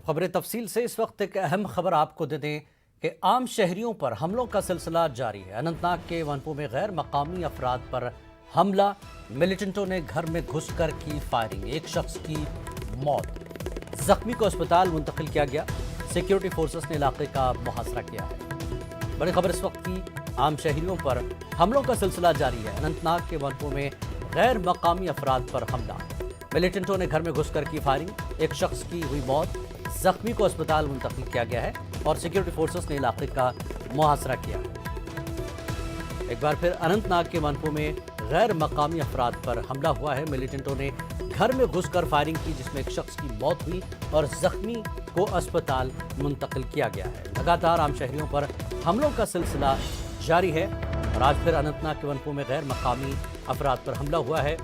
खबरें तफसील से। इस वक्त एक अहम खबर आपको दे दें कि आम शहरियों पर हमलों का सिलसिला जारी है। अनंतनाग के वनपुर में गैर मकामी अफराद पर हमला, मिलिटेंटों ने घर में घुसकर की फायरिंग, एक शख्स की मौत, जख्मी को अस्पताल मुंतकिल किया गया। सिक्योरिटी फोर्सेस ने इलाके का मुहासरा किया है। बड़ी खबर इस वक्त की, आम शहरियों पर हमलों का सिलसिला जारी है। अनंतनाग के वनपुर में गैर मकामी अफराद पर हमला, मिलिटेंटों ने घर में घुसकर की फायरिंग, एक शख्स की हुई मौत, जख्मी को अस्पताल मुंतकिल किया गया है और सिक्योरिटी फोर्सेस ने इलाके का मुहासरा किया है। एक बार फिर अनंतनाग के वनपुर में गैर मकामी अफराद पर हमला हुआ है। मिलिटेंटों ने घर में घुसकर फायरिंग की, जिसमें एक शख्स की मौत हुई और जख्मी को अस्पताल मुंतकिल किया गया है। लगातार आम शहरियों पर हमलों का सिलसिला जारी है और आज फिर अनंतनाग के वनपुर में गैर मकामी अफराद पर हमला हुआ है।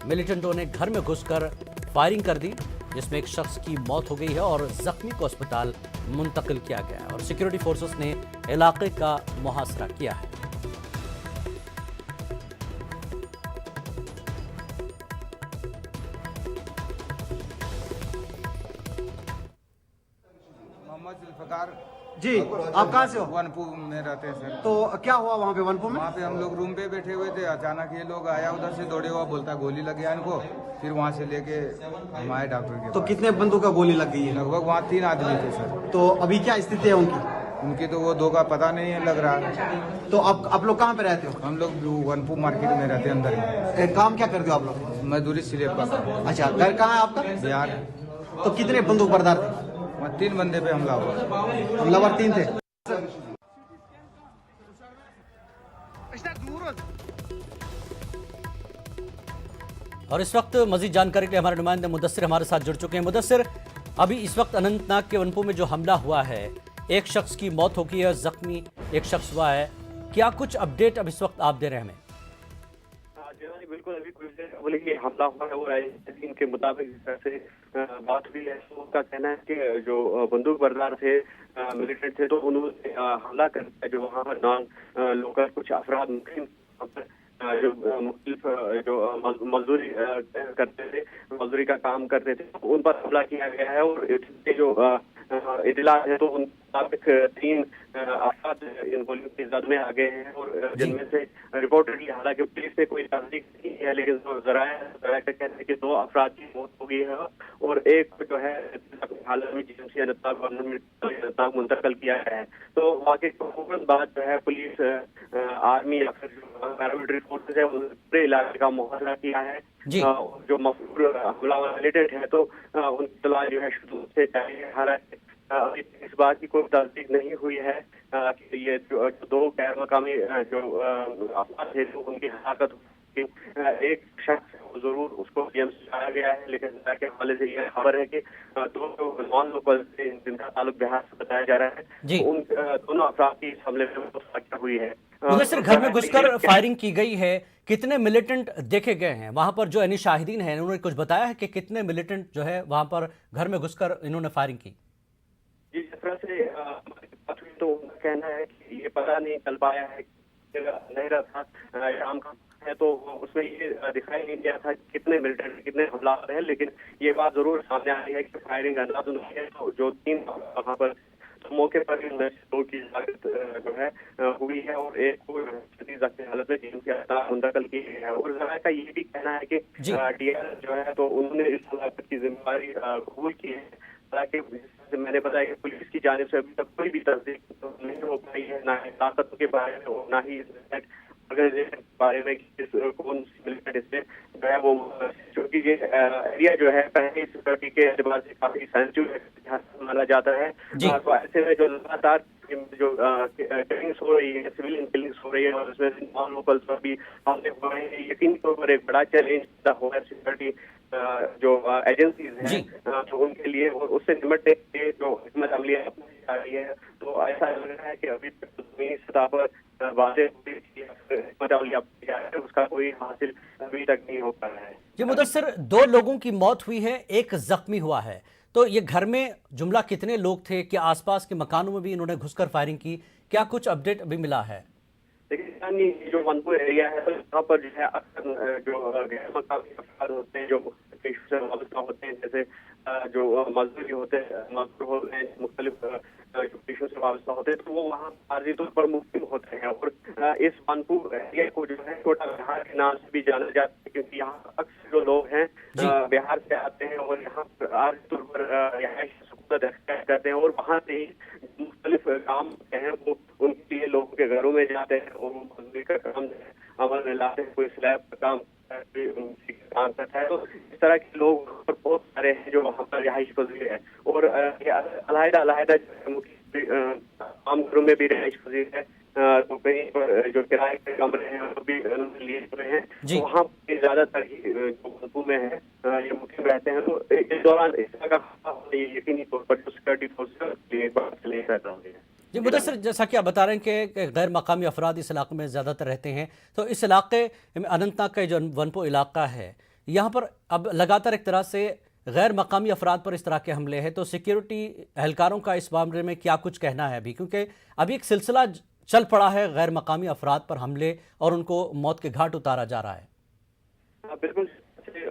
मिलिटेंटों ने घर में घुसकर फायरिंग कर दी, जिसमें एक शख्स की मौत हो गई है और जख्मी को अस्पताल मुंतकिल किया गया है और सिक्योरिटी फोर्सेस ने इलाके का मुहासरा किया है। मोहम्मद जुल्फकार जी, आप कहाँ से हो? वनपुर में रहते हैं सर। तो क्या हुआ वहाँ पे वनपुर में? वहाँ पे हम लोग रूम पे बैठे हुए थे, अचानक ये लोग आया, उधर से दौड़े हुआ, बोलता गोली लग गया इनको। फिर वहाँ से लेके हम आए डॉक्टर के तो पास। कितने बंदों का गोली लग गई है? लगभग वहाँ 3 आदमी थे सर। तो अभी क्या स्थिति है उनकी? उनकी तो वो 2 का पता नहीं है लग रहा। तो आप लोग कहाँ पे रहते हो? हम लोग वनपुर मार्केट में रहते हैं अंदर में। काम क्या करते हो आप लोग? मजदूरी सिलेब का काम। अच्छा, घर कहाँ है आपका? बिहार। तो कितने बंदूक बरदार थे? वहाँ 3 बंदे पे हमला हुआ। हमलावर 3 थे। और इस वक्त मजीद जानकारी के लिए हमारे नुमाइंदे मुदस्सिर हमारे साथ जुड़ चुके हैं। मुदस्सिर, अभी इस वक्त अनंतनाग के वनपुर में जो हमला हुआ है, एक शख्स की मौत हो गई है, जख्मी एक शख्स हुआ है, क्या कुछ अपडेट अब इस वक्त आप दे रहे हैं हमें? बिल्कुल, अभी कुछ देर बोले कि हमला हुआ है वो राजनीति के मुताबिक जिस तरह से बात हुई है, तो उनका कहना है कि जो बंदूक बरदार थे, मिलिटेंट थे, तो उन्होंने हमला कर जो वहाँ पर नॉन लोकल कुछ अफराद मुस्लिम जो मुख्तलिफ जो मजदूरी करते थे, मजदूरी का काम करते थे, उन पर हमला किया गया है। और जो इतला है तो उन मुताबिक 3 अफराद इन गोलियों की जद में आ गए हैं और जिनमें से रिपोर्टेडली, हालांकि पुलिस ने कोई तस्दीक नहीं है, लेकिन जराया का कहना है कि 2 अफराद की मौत हो गई है और एक जो है हालत में जीएमसी अनंतनाग गवर्नमेंट मुंतकिल किया गया है। तो वाकई फौरन बाद जो है पुलिस, आर्मी या फिर पैरामिलिट्री फोर्सेज है, पूरे इलाके का मुहासरा किया है। जो मफरूर हमलावर रिलेटेड है तो उनकी तलाश जो है शुरू से जारी है। हालांकि अभी इस बात की कोई तस्दीक नहीं हुई है कि ये जो 2 गैर मकामी जो अफराद थे, तो उनकी हलाकत, एक शख्स जरूर उसको जीएमसी लाया गया है, लेकिन के हवाले से यह खबर है कि 2 नॉन लोकल से जिनका ताल्लुक बिहार से बताया जा रहा है, तो उन दोनों अफराद की इस हमले में हत्या हुई है। मुदस्सिर, घर में घुसकर फायरिंग की गई है, कितने मिलिटेंट देखे गए हैं वहां पर? जो यानी शाहिदीन हैं, उन्होंने कुछ बताया है कि कितने मिलिटेंट जो है वहां पर घर में घुसकर इन्होंने फायरिंग की? जी, जिस तरह से तो उनका कहना है कि ये पता नहीं चल पाया है, अंधेरा था, शाम का है, तो उसमें ये दिखाई नहीं दिया था कितने मिलिटेंट, कितने हमलावर हैं, लेकिन ये बात जरूर सामने आ रही है कि फायरिंग अंदाज नहीं है। तो जो 3 वहाँ पर तो मौके पर 2 की लागत जो है हुई है और एक को जख्मी हालत में जीएमसी अस्पताल मुंतकिल की है। और जरा का ये भी कहना है कि डीआर जो है तो उन्होंने इस हलाकत की जिम्मेदारी कबूल की है। हालांकि जैसे मैंने बताया कि पुलिस की जानिब से अभी तक कोई भी तस्दीक नहीं हो पाई है, ना ताकतों के बारे में और ना ही ऑर्गेनाइजेशन के बारे में कि कौन सी मिलिटेंट इसमें जो है वो, क्योंकि ये एरिया जो है पहले सिक्योरिटी के एतबार से काफी सेंसिटिव माना जाता है। तो ऐसे में जो लगातार जो किलिंग्स हो रही है, सिविलियन किलिंग्स हो रही है और उसमें नॉन लोकल्स पर भी हमले हो रहे हैं, यकीनी तौर पर एक बड़ा चैलेंज हो है सिक्योरिटी जो एजेंसीज हैं तो उनके लिए, और उससे निपटने के लिए जो हिकमत अमली अपनाई जा रही है। तो ऐसा लग रहा है कि अभी तक जमीनी सतह पर उसका कोई हासिल अभी तक नहीं हो पा रहा है। जी मुदस्सिर, 2 लोगों की मौत हुई है, एक जख्मी हुआ है, तो ये घर में जुमला कितने लोग थे? क्या आसपास के मकानों में भी इन्होंने घुसकर फायरिंग की? क्या कुछ अपडेट अभी मिला है? देखिए, जो वनपुर एरिया है तो यहाँ पर जो है अक्सर जो गैर मकामी अफराद होते हैं, जो पेशे से वाबस्ता होते हैं, जैसे जो मजदूर होते हैं मुख्तलिफ देशों से वाबस्ता होते हैं, तो वो वहाँ आर्जी तौर पर मुस्लिम होते हैं। और इस वानपुर एरिया को जो है छोटा बिहार के नाम से भी जाना जाता है, क्योंकि यहाँ अक्सर जो लोग हैं बिहार से आते हैं और यहाँ पर आर्जी तौर पर सुकूनत अख्तियार करते हैं, और वहाँ से ही मुख्तलिफ काम हैं वो उनके लिए लोगों के घरों में जाते हैं और वो मजदूरी का काम अमल में लाते हैं। कोई स्लैब का काम करता है। तो इस तरह के लोग बहुत सारे हैं जो वहाँ पर रिहाइश पजीर है, और अलहदा आम घरों में भी रिहाइश पजीर है। तो कहीं पर जो किराए के कमरे हैं वो भी लिए हुए हैं, तो वहाँ पे ज्यादातर ही जो कानपुर में है ये मुस्लिम रहते हैं। तो इस दौरान इस तरह का यकीनी तौर पर सिक्योरिटी फोर्स एक बार ले रहता है। जी मुदस्सिर, जैसा कि आप बता रहे हैं कि गैर मकामी अफराद इस इलाके में ज़्यादातर रहते हैं, तो इस इलाके अनंतनाग का जो वनपो इलाका है, यहाँ पर अब लगातार एक तरह से गैर मकामी अफराद पर इस तरह के हमले हैं, तो सिक्योरिटी एहलकारों का इस मामले में क्या कुछ कहना है अभी? क्योंकि अभी एक सिलसिला चल पड़ा है गैर मकामी अफराद पर हमले और उनको मौत के घाट उतारा जा रहा है। बिल्कुल,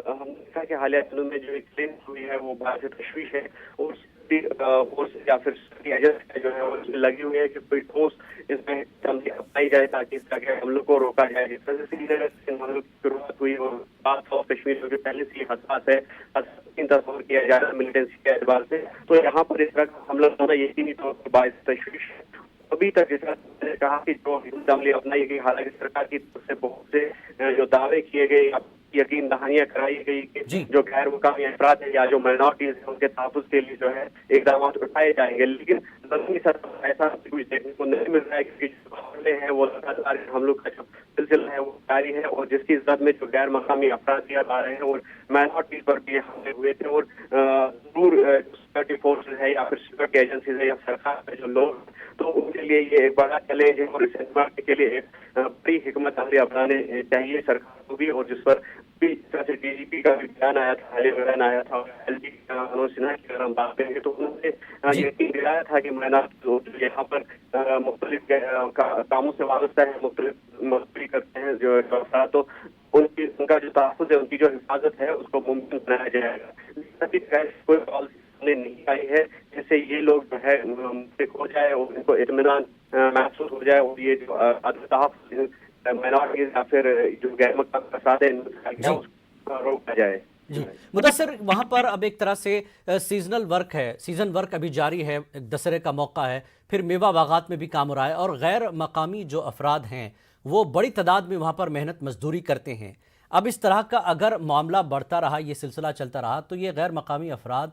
हमने देखा कि हालिया दिनों में जो एक क्लेम हुई है वो बात तशवीश है, और फोर्स या फिर एजेंसी जो है वो लगी हुई है कि कोई ठोस इसमें तब्दीली अपनाई जाए ताकि इस तरह के हमलों को रोका जाए। जिस तरह से इन हमलों की शुरुआत हुई और बात ऑफ कश्मीर जो कि पहले से ही हसास है, तस्वर किया जा रहा है मिलिटेंसी के एतबार से, तो यहाँ पर इस तरह का हमला होना यकीनी तौर पर बाइस तशवीश है। अभी तक जैसा मैंने कहा कि जो हमले अपनाई गई, हालांकि सरकार की तरफ से बहुत से जो दावे किए गए, यकीन दहानियां कराई गई कि जो गैर मुकामी अफराद है या जो माइनॉरिटीज है उनके तहफ़्फ़ुज़ के लिए जो है इक़दाम उठाए जाएंगे, लेकिन ज़मीनी सतह पर ऐसा कुछ देखने को नहीं मिल रहा है, क्योंकि जो हमले हैं वो लगातार हमलों का जो सिलसिला है वो जारी है, और जिसकी जद में जो गैर मकामी अफराद दिया जा रहे हैं और माइनॉरिटीज पर भी हमले हुए थे। और जरूर सिक्योरिटी फोर्सेज है या फिर सिक्योरिटी एजेंसीज है या सरकार के जो लोग, तो उनके लिए ये एक बड़ा चैलेंज है, और इस निपटने के लिए एक बड़ी हिकमत अमली अपनाने चाहिए सरकार को भी। और जिस पर जैसे डीजीपी का भी बयान आया था, हालिया बयान आया था, एलजी मनोज सिन्हा की अगर हम बात करेंगे तो उन्होंने यकीन दिलाया था कि माइनॉरिटी यहाँ पर मुख्तलिफ कामों से वाबस्ता है, मुख्तलिफ मजदूरी करते हैं जो अफराद, तो उनका जो तहफ़्फ़ुज़ है, उनकी जो हिफाजत है उसको मुमकिन बनाया जाएगा। अभी कोई पॉलिसी नहीं आई है जिससे ये लोग जो है हो जाए और इनको इत्मीनान महसूस हो जाए, और ये जो तहफ़्फ़ुज़ माइनॉरिटीज या फिर जो गैर मकामी अफराद है उसको रोका जाए। जी मुदस्सिर, वहाँ पर अब एक तरह से सीजनल वर्क है, सीजन वर्क अभी जारी है, दशहरे का मौका है, फिर मेवा बागात में भी काम हो रहा है, और गैर मकामी जो अफराद हैं वो बड़ी तादाद में वहाँ पर मेहनत मजदूरी करते हैं। अब इस तरह का अगर मामला बढ़ता रहा, ये सिलसिला चलता रहा, तो ये गैर मकामी अफराद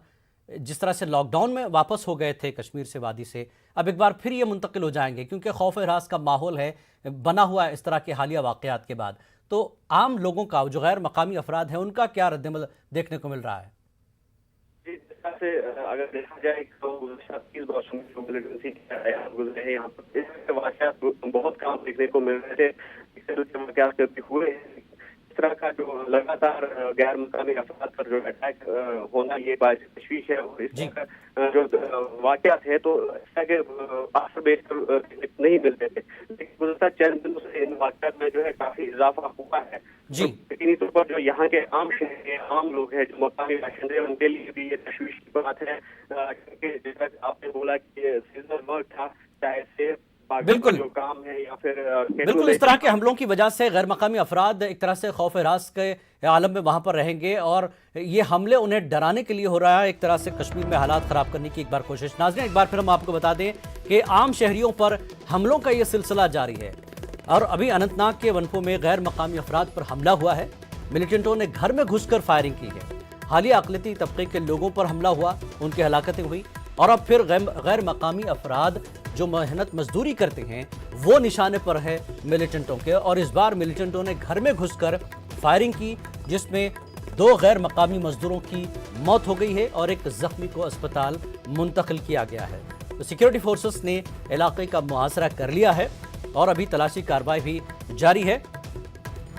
जिस तरह से लॉकडाउन में वापस हो गए थे कश्मीर से वादी से, अब एक बार फिर ये मुंतकिल हो जाएंगे, क्योंकि खौफ हरास का माहौल है बना हुआ है इस तरह के हालिया वाक़यात के बाद। तो आम लोगों का, जो गैर मकामी अफराद हैं, उनका क्या रद्दमल देखने को मिल रहा है? से अगर देखा जाए तो मिलिटेंसी गुजरे यहाँ पर बहुत काम देखने को मिल रहे थे हुए। इस तरह का जो लगातार गैर मकामी अफराद पर जो अटैक होना ये बात तशवीश है, और इसका जो वाक़यात है तो ऐसा के आखिर बेस पर नहीं मिलते थे, लेकिन गुज़श्ता चंद दिनों से इन वाक़यात में जो है काफी इजाफा हुआ है। यकीनी तौर पर जो यहाँ के आम शहरी आम लोग हैं, जो मकामी बाशिंदे हैं, उनके लिए भी ये तशवीश की बात है, क्योंकि जैसा आपने बोला कि सीजनल वर्क था, चाहे से बिल्कुल जो काम है या फिर बिल्कुल इस तरह के हमलों की वजह से गैर मकामी अफराद एक तरह से खौफ हरास के आलम में वहाँ पर रहेंगे, और ये हमले उन्हें डराने के लिए हो रहा है, एक तरह से कश्मीर में हालात ख़राब करने की एक बार कोशिश। नाज़रीन, एक बार फिर हम आपको बता दें कि आम शहरियों पर हमलों का ये सिलसिला जारी है, और अभी अनंतनाग के वनपो में गैर मकामी अफराद पर हमला हुआ है। मिलिटेंटों ने घर में घुसकर फायरिंग की है, हालिया अक़लियती तबके के लोगों पर हमला हुआ, उनकी हलाकतें हुई, और अब फिर गैर मकामी अफराद जो मेहनत मजदूरी करते हैं वो निशाने पर है मिलिटेंटों के, और इस बार मिलिटेंटों ने घर में घुसकर फायरिंग की, जिसमें 2 गैर मकामी मजदूरों की मौत हो गई है और एक जख्मी को अस्पताल मुंतकिल किया गया है। तो सिक्योरिटी फोर्सेस ने इलाके का मुहासरा कर लिया है और अभी तलाशी कार्रवाई भी जारी है।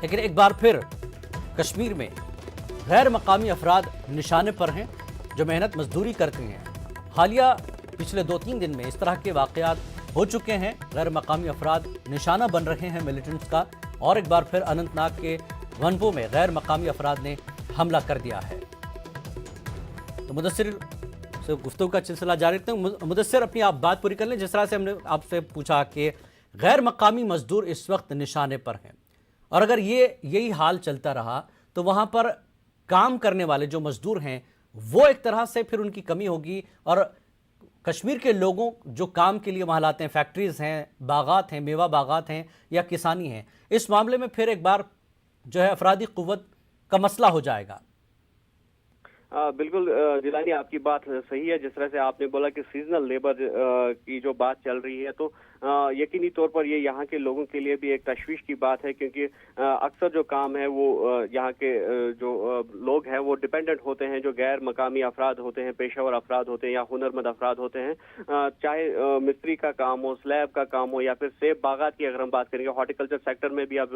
लेकिन एक बार फिर कश्मीर में गैर मकामी अफराद निशाने पर हैं जो मेहनत मजदूरी करते हैं। हालिया पिछले 2-3 दिन में इस तरह के वाक़यात हो चुके हैं, गैर मकामी अफराद निशाना बन रहे हैं मिलिटेंट्स का, और एक बार फिर अनंतनाग के वनपो में गैर मकामी अफराद ने हमला कर दिया है। तो मुदस्सिर से गुफ्तगू का सिलसिला जारी रखते हैं। मुदस्सिर, अपनी आप बात पूरी कर लें। जिस तरह से हमने आपसे पूछा कि गैर मकामी मजदूर इस वक्त निशाने पर हैं, और अगर यही हाल चलता रहा तो वहाँ पर काम करने वाले जो मजदूर हैं वो एक तरह से फिर उनकी कमी होगी, और कश्मीर के लोगों जो काम के लिए वहाँ लाते हैं, फैक्ट्रीज हैं, बागात हैं, मेवा बागात हैं या किसानी हैं, इस मामले में फिर एक बार जो है अफरादी कुव्वत का मसला हो जाएगा। बिल्कुल जिलानी, आपकी बात सही है। जिस तरह से आपने बोला कि सीजनल लेबर की जो बात चल रही है, तो यकीनी तौर पर ये यहाँ के लोगों के लिए भी एक तशवीश की बात है, क्योंकि अक्सर जो काम है वो यहाँ के जो लोग हैं वो डिपेंडेंट होते हैं, जो गैर मकामी अफराद होते हैं, पेशेवर अफराद होते हैं या हुनरमंद अफराद होते हैं, चाहे मिस्त्री का काम हो, स्लैब का काम हो या फिर सेब बागात की अगर हम बात करेंगे, हॉर्टिकल्चर सेक्टर में भी अब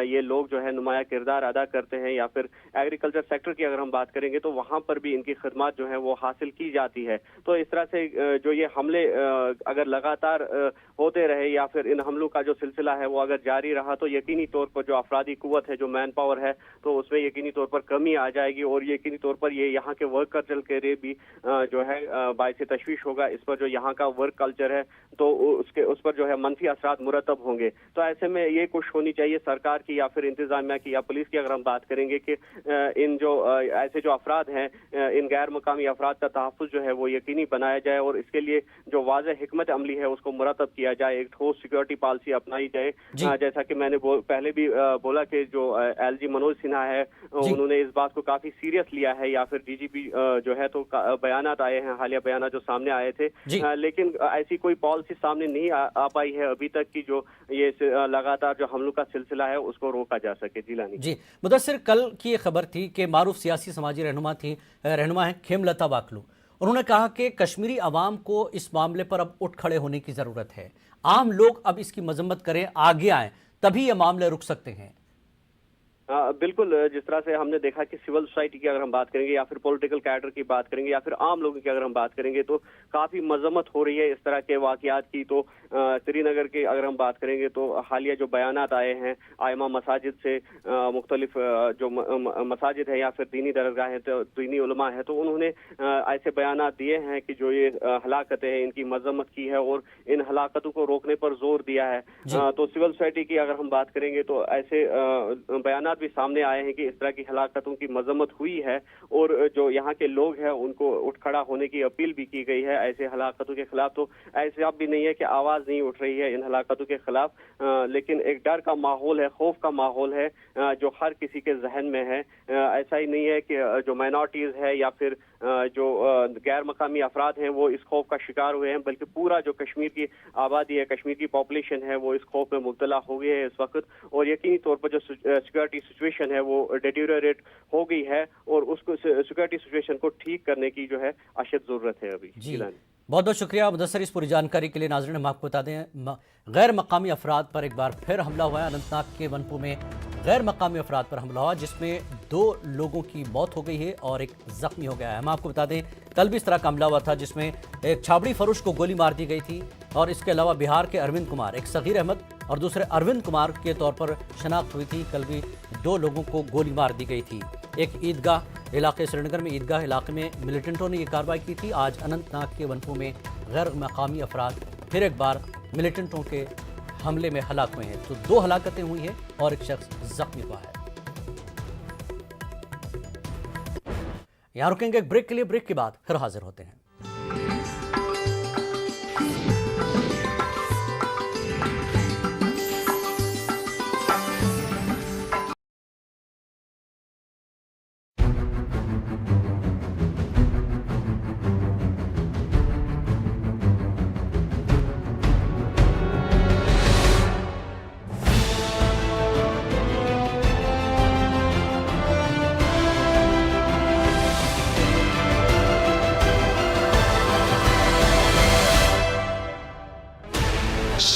ये लोग जो है नुमाया किरदार अदा करते हैं, या फिर एग्रीकल्चर सेक्टर की अगर हम बात करेंगे तो वहाँ पर भी इनकी खिदमत जो है वो हासिल की जाती है। तो इस तरह से जो ये हमले अगर लगातार होते रहे या फिर इन हमलों का जो सिलसिला है वो अगर जारी रहा, तो यकीनी तौर पर जो अफरादी कुव्वत है, जो मैन पावर है, तो उसमें यकीनी तौर पर कमी आ जाएगी, और यकीनी तौर पर ये यहाँ के वर्क कल्चर के लिए भी जो है बाइस तशवीश होगा। इस पर जो यहाँ का वर्क कल्चर है तो उस पर जो है मनफी असरात मुरतब होंगे। तो ऐसे में ये कोशिश होनी चाहिए सरकार की या फिर इंतजामिया की या पुलिस की अगर हम बात करेंगे कि इन जो ऐसे जो अफराद हैं, इन गैर मकामी अफराद का तहफ़्फ़ुज़ जो है वो यकीनी बनाया जाए, और इसके लिए जो वाज़ेह हिकमत अमली है उसको मुरतब किया जाए, एक ठोस सिक्योरिटी पॉलिसी अपनाई जाए। जैसा कि मैंने पहले भी बोला कि जो एलजी मनोज सिन्हा है उन्होंने इस बात को काफी सीरियस लिया है, या फिर डीजीपी जो है तो बयानात आए हैं, हालिया बयानात जो सामने आए थे, लेकिन ऐसी कोई पॉलिसी सामने नहीं आ पाई है अभी तक कि जो ये लगातार जो हमलों का सिलसिला है उसको रोका जा सके। जिलानी जी मुदस्सिर, कल की ये खबर थी कि मारूफ सियासी समाजी रहनुमा है खेमलता वाकलू, उन्होंने कहा कि कश्मीरी अवाम को इस मामले पर अब उठ खड़े होने की जरूरत है, आम लोग अब इसकी मजम्मत करें, आगे आएं, तभी ये मामले रुक सकते हैं। बिल्कुल, जिस तरह से हमने देखा कि सिविल सोसाइटी की अगर हम बात करेंगे या फिर पॉलिटिकल कैडर की बात करेंगे या फिर आम लोगों की अगर हम बात करेंगे तो काफ़ी मजम्मत हो रही है इस तरह के वाक़यात की। तो श्रीनगर की अगर हम बात करेंगे तो हालिया जो बयानात आए हैं आइमा मसाजिद से, मुख्तलिफ जो मसाजिद है या फिर दीनी दरगाह है, तो दीनी उलमा है, तो उन्होंने ऐसे बयानात दिए हैं कि जो ये हलाकतें हैं इनकी मजम्मत की है और इन हलाकतों को रोकने पर जोर दिया है। तो सिविल सोसाइटी की अगर हम बात करेंगे तो ऐसे बयानात भी सामने आए हैं कि इस तरह की हलाकतों की मजम्मत हुई है, और जो यहाँ के लोग हैं उनको उठ खड़ा होने की अपील भी की गई है ऐसे हलाकतों के खिलाफ। तो ऐसे अब भी नहीं है कि आवाज नहीं उठ रही है इन हलाकतों के खिलाफ, लेकिन एक डर का माहौल है, खौफ का माहौल है जो हर किसी के जहन में है। ऐसा ही नहीं है कि जो माइनॉरिटीज है या फिर जो गैर मकामी अफराद हैं वो इस खौफ का शिकार हुए हैं, बल्कि पूरा जो कश्मीर की आबादी है, कश्मीर की पॉपुलेशन है, वो इस खौफ में मुब्तला हो गई है इस वक्त, और यकीनी तौर पर जो सिक्योरिटी सिचुएशन है वो डिटेरियोरेट हो गई है, और उसको सिक्योरिटी सिचुएशन को ठीक करने की जो है अशद जरूरत है अभी। बहुत बहुत शुक्रिया मुदस्सिर इस पूरी जानकारी के लिए। नाज़रीन, हम आपको बता दें गैर मकामी अफराद पर एक बार फिर हमला हुआ है। अनंतनाग के वनपू में गैर मकामी अफराद पर हमला हुआ जिसमें 2 लोगों की मौत हो गई है और एक जख्मी हो गया है। हम आपको बता दें कल भी इस तरह का हमला हुआ था जिसमें एक छाबड़ी फरोश को गोली मार दी गई थी, और इसके अलावा बिहार के अरविंद कुमार, एक सगीर अहमद और दूसरे अरविंद कुमार के तौर पर शनाख्त हुई थी। कल भी 2 लोगों को गोली मार दी गई थी। एक ईदगाह इलाके श्रीनगर में ईदगाह इलाके में मिलिटेंटों ने यह कार्रवाई की थी। आज अनंतनाग के वनपू में गैर मकामी अफराद फिर एक बार मिलिटेंटों के हमले में हलाक हुए हैं। तो 2 हलाकतें हुई हैं और एक शख्स जख्मी हुआ है। यहां रुकेंगे एक ब्रेक के लिए, ब्रेक के बाद फिर हाजिर होते हैं।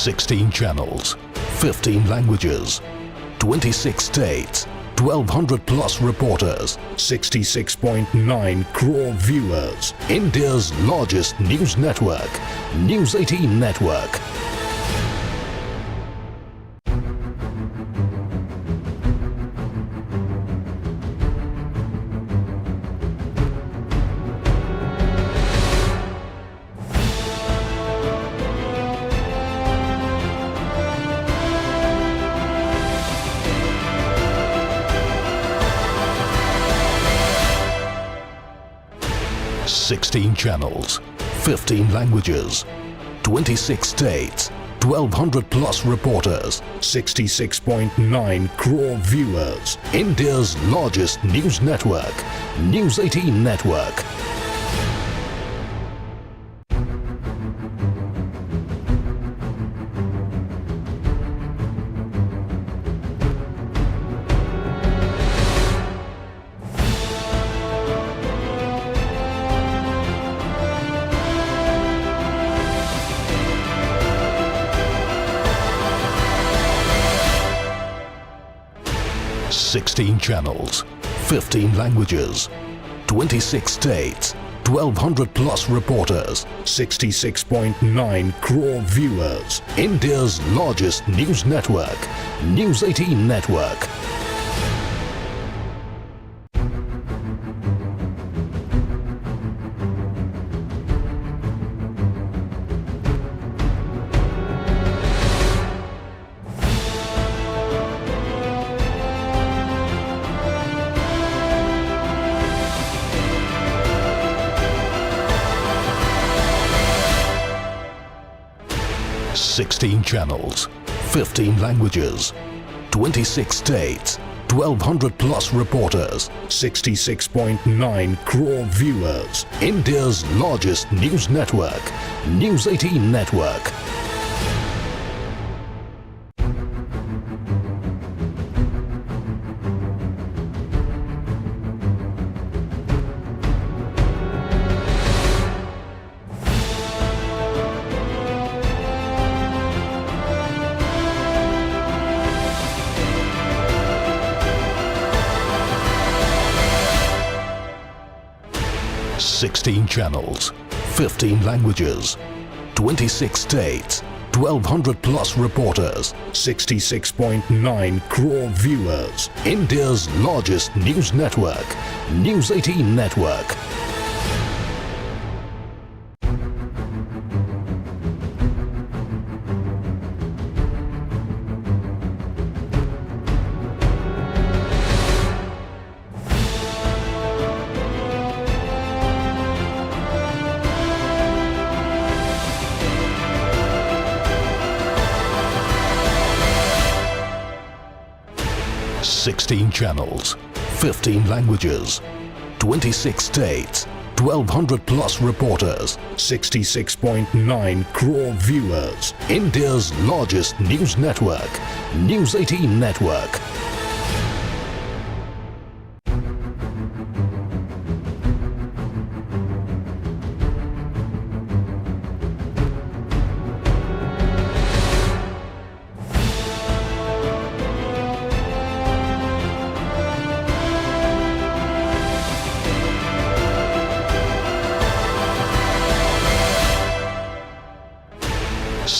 Sixteen channels, 15 languages, 26 states, 1,200 plus reporters, 66.9 crore viewers. India's largest news network, News 18 Network. 16 channels, 15 languages, 26 states, 1200 plus reporters, 66.9 crore viewers. India's largest news network, News 18 Network. Sixteen channels, 15 languages, 26 states, 1200 plus reporters, 66.9 crore viewers. India's largest news network, News 18 Network. Sixteen channels, 15 languages, 26 states, 1200 plus reporters, 66.9 crore viewers. India's largest news network, News 18 Network. Sixteen channels, 15 languages, 26 states, 1200 plus reporters, 66.9 crore viewers. India's largest news network, News 18 Network. Sixteen channels, 15 languages, 26 states, 1200 plus reporters, 66.9 crore viewers. India's largest news network, News 18 Network.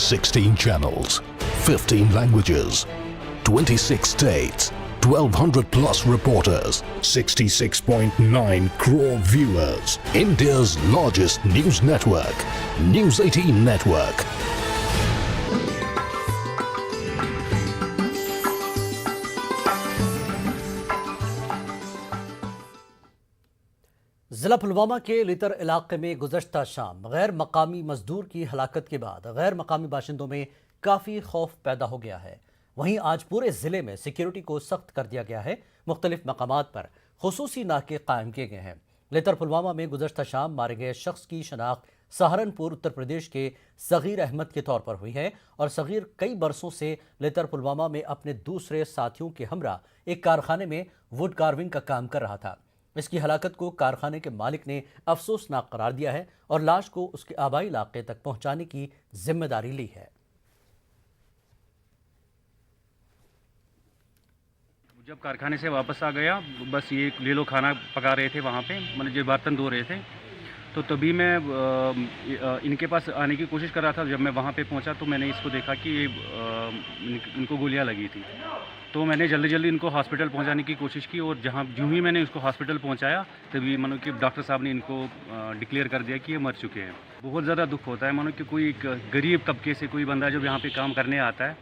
Sixteen channels, 15 languages, 26 states, 1200 plus reporters, 66.9 crore viewers. India's largest news network, News 18 Network. जिला पुलवामा के लितर इलाके में गुज़श्ता शाम गैर मकामी मजदूर की हलाकत के बाद गैर मकामी बाशिंदों में काफ़ी खौफ पैदा हो गया है। वहीं आज पूरे ज़िले में सिक्योरिटी को सख्त कर दिया गया है। मुख्तलिफ मकामात पर खुसूसी नाके कायम किए गए हैं। लितर पुलवामा में गुज़श्ता शाम मारे गए शख्स की शनाख्त सहारनपुर उत्तर प्रदेश के सगीर अहमद के तौर पर हुई है और सगीर कई बरसों से लितर पुलवामा में अपने दूसरे साथियों के हमरा एक कारखाने में वुड कार्विंग का काम कर रहा था। इसकी हलाकत को कारखाने के मालिक ने अफसोसनाक करार दिया है और लाश को उसके आबाई इलाके तक पहुंचाने की जिम्मेदारी ली है। जब कारखाने से वापस आ गया, बस ये ले लो खाना पका रहे थे वहाँ पे, मतलब जो बर्तन धो रहे थे, तो तभी मैं इनके पास आने की कोशिश कर रहा था। जब मैं वहाँ पे पहुँचा तो मैंने इसको देखा कि इनको गोलियाँ लगी थी। तो मैंने जल्दी जल्दी इनको हॉस्पिटल पहुंचाने की कोशिश की और जो ही मैंने इसको हॉस्पिटल पहुंचाया तभी मानो कि डॉक्टर साहब ने इनको डिक्लेयर कर दिया कि ये मर चुके हैं। बहुत ज़्यादा दुख होता है, मानो कि कोई गरीब तबके से कोई बंदा जब यहाँ पे काम करने आता है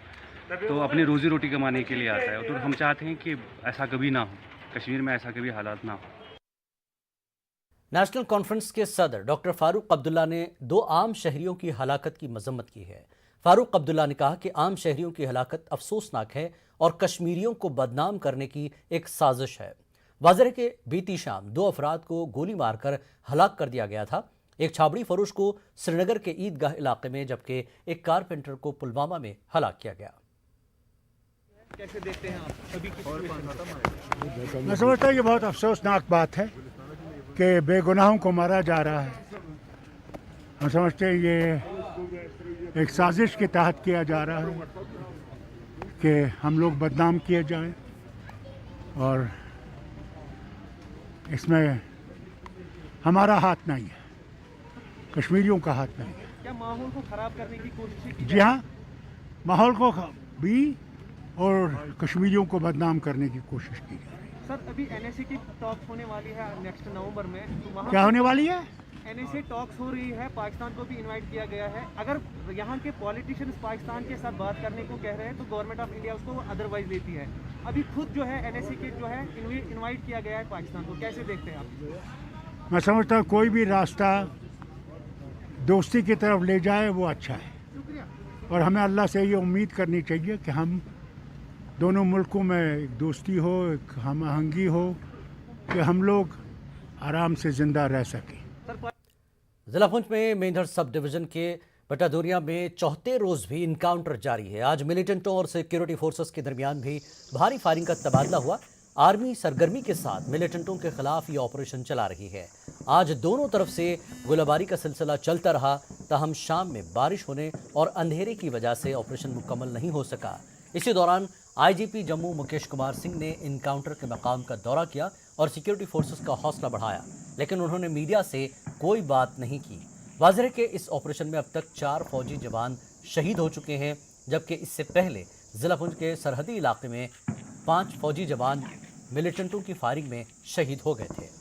तो अपनी रोज़ी रोटी कमाने के लिए आता है, तो हम चाहते हैं कि ऐसा कभी ना हो, कश्मीर में ऐसा कभी हालात ना हो। नेशनल कॉन्फ्रेंस के सदर डॉक्टर फारूक अब्दुल्ला ने 2 आम शहरियों की हलाकत की मजम्मत की है। फारूक अब्दुल्ला ने कहा कि आम शहरियों की हलाकत अफसोसनाक है और कश्मीरियों को बदनाम करने की एक साजिश है। वाज़ेह है कि बीती शाम 2 अफराद को गोली मारकर हलाक कर दिया गया था। एक छाबड़ी फरोश को श्रीनगर के ईदगाह इलाके में, जबकि एक कारपेंटर को पुलवामा में हलाक किया गया। कैसे देखते हैं आप अभी की? मैं समझता हूँ ये बहुत अफसोसनाक बात है कि बेगुनाहों को मारा जा रहा है। हम समझते हैं ये एक साजिश के तहत किया जा रहा है कि हम लोग बदनाम किए जाएं, और इसमें हमारा हाथ नहीं है, कश्मीरियों का हाथ नहीं है। क्या माहौल को खराब करने की कोशिश की? जी हाँ, माहौल को भी और कश्मीरियों को बदनाम करने की कोशिश की जा रही है। सर, अभी एनएसए की टॉक्स होने वाली है नेक्स्ट नवंबर में, तो वहाँ क्या होने वाली है? एनएसए टॉक्स हो रही है, पाकिस्तान को भी इनवाइट किया गया है। अगर यहाँ के पॉलिटिशियंस पाकिस्तान के साथ बात करने को कह रहे हैं तो गवर्नमेंट ऑफ इंडिया उसको अदरवाइज लेती है। अभी खुद जो है एनएसए के जो है इनवाइट किया गया है पाकिस्तान को, कैसे देखते हैं आप? मैं समझता हूँ कोई भी रास्ता दोस्ती की तरफ ले जाए वो अच्छा है, और हमें अल्लाह से ये उम्मीद करनी चाहिए कि हम दोनों मुल्कों में एक दोस्ती हो, एक हम आहंगी हो, कि हम लोग आराम से ज़िंदा रह सकें। जिला पुंछ में मेंढर सब डिवीजन के बटादोरिया में चौथे रोज भी इनकाउंटर जारी है। आज मिलिटेंटों और सिक्योरिटी फोर्सेस के दरमियान भी भारी फायरिंग का तबादला हुआ। आर्मी सरगर्मी के साथ मिलिटेंटों के खिलाफ ये ऑपरेशन चला रही है। आज दोनों तरफ से गोलाबारी का सिलसिला चलता रहा, ताहम शाम में बारिश होने और अंधेरे की वजह से ऑपरेशन मुकम्मल नहीं हो सका। इसी दौरान आईजीपी जम्मू मुकेश कुमार सिंह ने इनकाउंटर के मकाम का दौरा किया और सिक्योरिटी फोर्सेस का हौसला बढ़ाया, लेकिन उन्होंने मीडिया से कोई बात नहीं की। वाज़ेह है कि इस ऑपरेशन में अब तक 4 फौजी जवान शहीद हो चुके हैं, जबकि इससे पहले जिला पुंछ के सरहदी इलाके में 5 फौजी जवान मिलिटेंटों की फायरिंग में शहीद हो गए थे।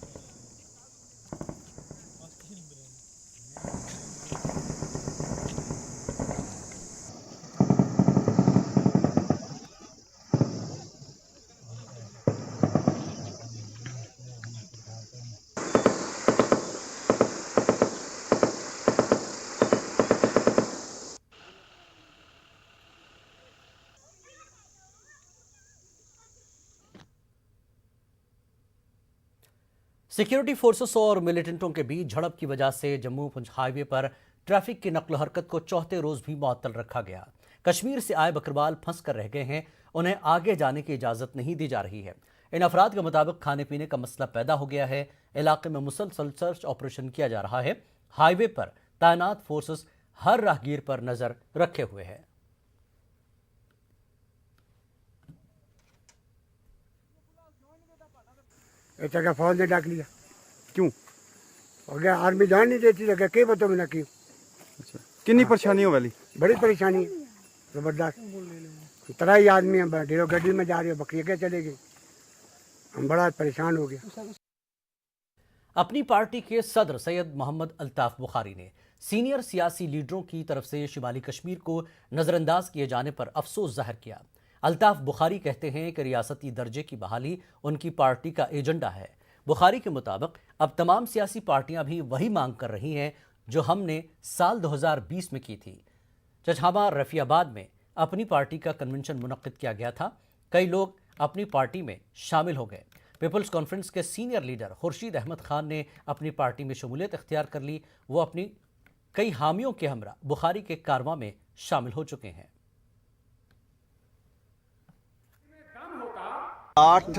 सिक्योरिटी फोर्सेस और मिलिटेंटों के बीच झड़प की वजह से जम्मू पुंछ हाईवे पर ट्रैफिक की नकलो हरकत को चौथे रोज भी मुअत्तल रखा गया। कश्मीर से आए बकरवाल फंस कर रह गए हैं, उन्हें आगे जाने की इजाजत नहीं दी जा रही है। इन अफराद के मुताबिक खाने पीने का मसला पैदा हो गया है। इलाके में मुसलसल सर्च ऑपरेशन किया जा रहा है। हाईवे पर तैनात फोर्सेस हर राहगीर पर नजर रखे हुए हैं। एक जगह फौज ने डाक लिया, क्यों? अगर आर्मी जान नहीं देती जगह के बतो में ना क्यों? अच्छा, कितनी परेशानियों वाली? बड़ी परेशानी है, जबरदस्त। 3 आदमी हैं, डेढ़ गड्डी में जा रहे हो, बकरी के चले गए, हम बड़ा परेशान हो गया। अपनी पार्टी के सदर सैयद मोहम्मद अल्ताफ बुखारी ने सीनियर सियासी लीडरों की तरफ से शिमाली कश्मीर को नजरअंदाज किए जाने पर अफसोस जाहिर किया। अल्ताफ बुखारी कहते हैं कि रियासती दर्जे की बहाली उनकी पार्टी का एजेंडा है। बुखारी के मुताबिक अब तमाम सियासी पार्टियां भी वही मांग कर रही हैं जो हमने साल 2020 में की थी। चचहामा रफियाबाद में अपनी पार्टी का कन्वेंशन मुनक्किद किया गया था। कई लोग अपनी पार्टी में शामिल हो गए। पीपल्स कॉन्फ्रेंस के सीनियर लीडर खुर्शीद अहमद खान ने अपनी पार्टी में शमूलियत इख्तियार कर ली। वो अपनी कई हामियों के हमरा बुखारी के कारवां में शामिल हो चुके हैं। 8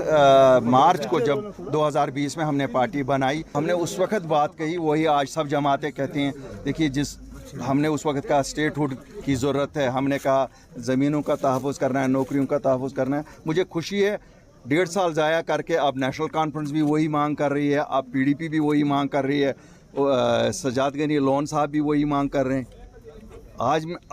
मार्च को जब 2020 में हमने पार्टी बनाई, हमने उस वक्त बात कही, वही आज सब जमातें कहती हैं। देखिए, जिस हमने उस वक्त का स्टेटहुड की ज़रूरत है, हमने कहा ज़मीनों का तहफ़्फ़ुज़ करना है, नौकरियों का तहफ़्फ़ुज़ करना है। मुझे खुशी है 1.5 साल ज़ाया करके अब नेशनल कॉन्फ्रेंस भी वही मांग कर रही है, अब PDP भी वही मांग कर रही है, सजाद गनी लोन साहब भी वही मांग कर रहे हैं।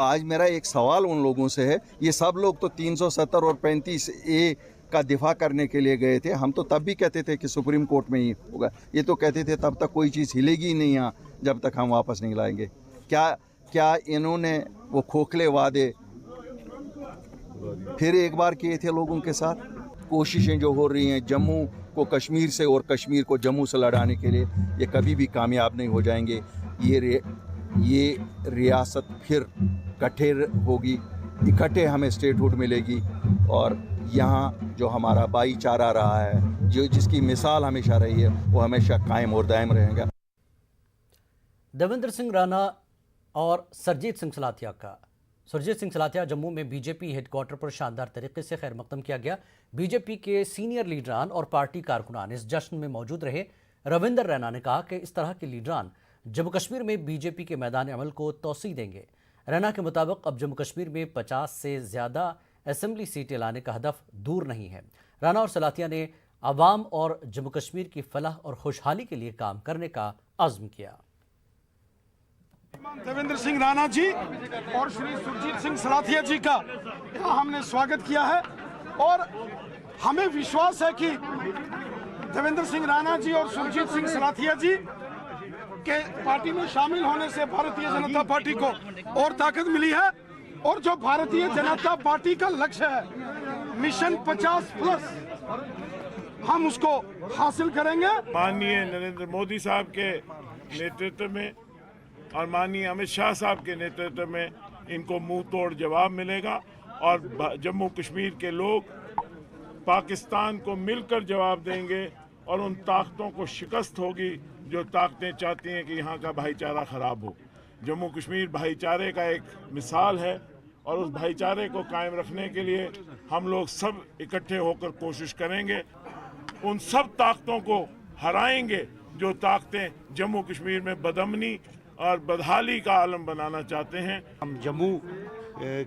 आज मेरा एक सवाल उन लोगों से है, ये सब लोग तो 370 और 35A का दिफा करने के लिए गए थे। हम तो तब भी कहते थे कि सुप्रीम कोर्ट में ही होगा, ये तो कहते थे तब तक कोई चीज़ हिलेगी ही नहीं यहाँ जब तक हम वापस नहीं लाएंगे। क्या इन्होंने वो खोखले वादे फिर एक बार किए थे लोगों के साथ? कोशिशें जो हो रही हैं जम्मू को कश्मीर से और कश्मीर को जम्मू से लड़ाने के लिए, ये कभी भी कामयाब नहीं हो जाएंगे। ये रियासत फिर इकट्ठे होगी, इकट्ठे हमें स्टेटहुड मिलेगी और यहाँ जो हमारा भाईचारा रहा है, जो जिसकी मिसाल हमेशा रही है, वो हमेशा कायम और दायम रहेगा। देवेंद्र सिंह राणा और सुरजीत सिंह सलाथिया का सुरजीत सिंह सलाथिया जम्मू में बीजेपी हेडक्वार्टर पर शानदार तरीके से खैर मकदम किया गया। बीजेपी के सीनियर लीडरान और पार्टी कारकुनान इस जश्न में मौजूद रहे। रविंदर रैना ने कहा कि इस तरह के लीडरान जम्मू कश्मीर में बीजेपी के मैदान अमल को तोसी देंगे। रैना के मुताबिक अब जम्मू कश्मीर में 50 से ज़्यादा असेंबली सीटें लाने का हदफ दूर नहीं है। राणा और सलाथिया ने आवाम और जम्मू कश्मीर की फलाह और खुशहाली के लिए काम करने का अज़्म किया। देवेंद्र सिंह राणा जी और श्री सुरजीत सिंह सलाथिया जी का यहाँ हमने स्वागत किया है और हमें विश्वास है कि देवेंद्र सिंह राणा जी और सुरजीत सिंह सलाथिया जी के पार्टी में शामिल होने से भारतीय जनता पार्टी को और ताकत मिली है और जो भारतीय जनता पार्टी का लक्ष्य है मिशन 50+, हम उसको हासिल करेंगे। माननीय नरेंद्र मोदी साहब के नेतृत्व में और माननीय अमित शाह साहब के नेतृत्व में इनको मुंह तोड़ जवाब मिलेगा और जम्मू कश्मीर के लोग पाकिस्तान को मिलकर जवाब देंगे और उन ताकतों को शिकस्त होगी जो ताकतें चाहती हैं कि यहाँ का भाईचारा खराब हो। जम्मू कश्मीर भाईचारे का एक मिसाल है और उस भाईचारे को कायम रखने के लिए हम लोग सब इकट्ठे होकर कोशिश करेंगे, उन सब ताकतों को हराएंगे जो ताकतें जम्मू कश्मीर में बदअमनी और बदहाली का आलम बनाना चाहते हैं। हम जम्मू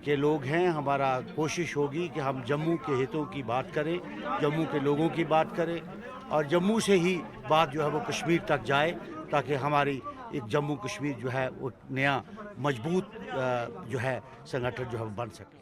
के लोग हैं, हमारा कोशिश होगी कि हम जम्मू के हितों की बात करें, जम्मू के लोगों की बात करें और जम्मू से ही बात जो है वो कश्मीर तक जाए ताकि हमारी एक जम्मू कश्मीर जो है वो नया मजबूत जो है संगठन जो है बन सके।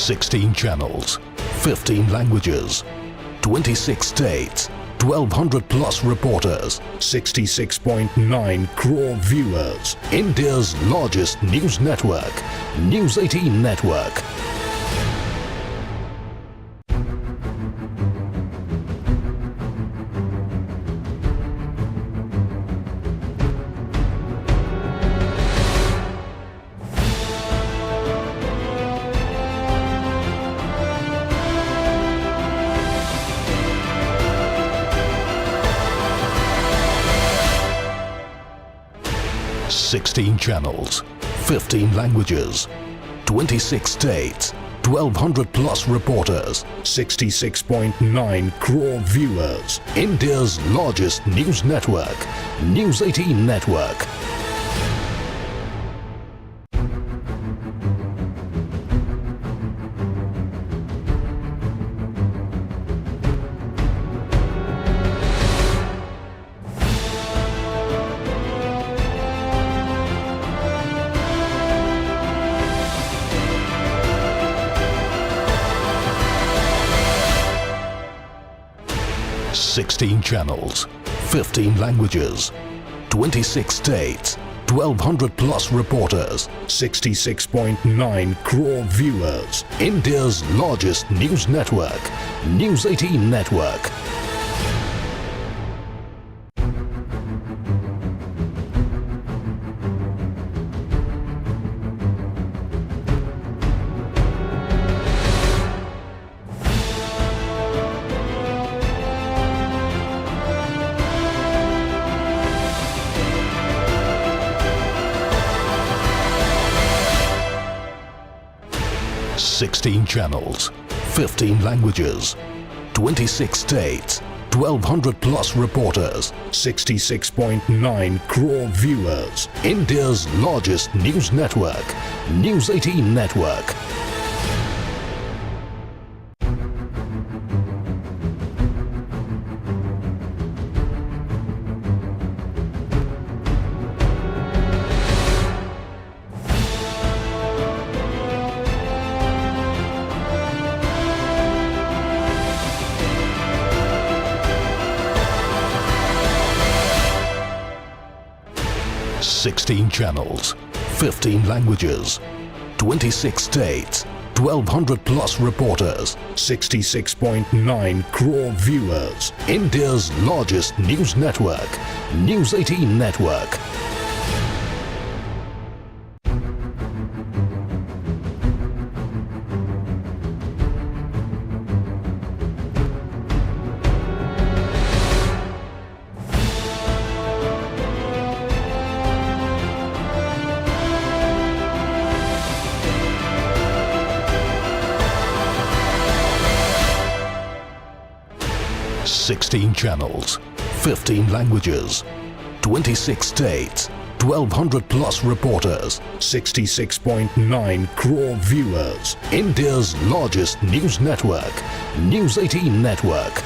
$16 channels, 15 languages, 26 states, 1,200 plus reporters, 66.9 crore viewers. India's largest news network, News 18 Network. $16 channels, 15 languages, 26 states, 1,200 plus reporters, 66.9 crore viewers. India's largest news network, News 18 Network. $16 channels, 15 languages, 26 states, 1,200 plus reporters, 66.9 crore viewers. India's largest news network, News 18 Network. $16 channels, 15 languages, 26 states, 1,200 plus reporters, 66.9 crore viewers. India's largest news network, News 18 Network. 16 channels, 15 languages, 26 states, 1200 plus reporters, 66.9 crore viewers. India's largest news network, News 18 Network. Sixteen channels, 15 languages, 26 states, 1200 plus reporters, 66.9 crore viewers. India's largest news network, News 18 Network.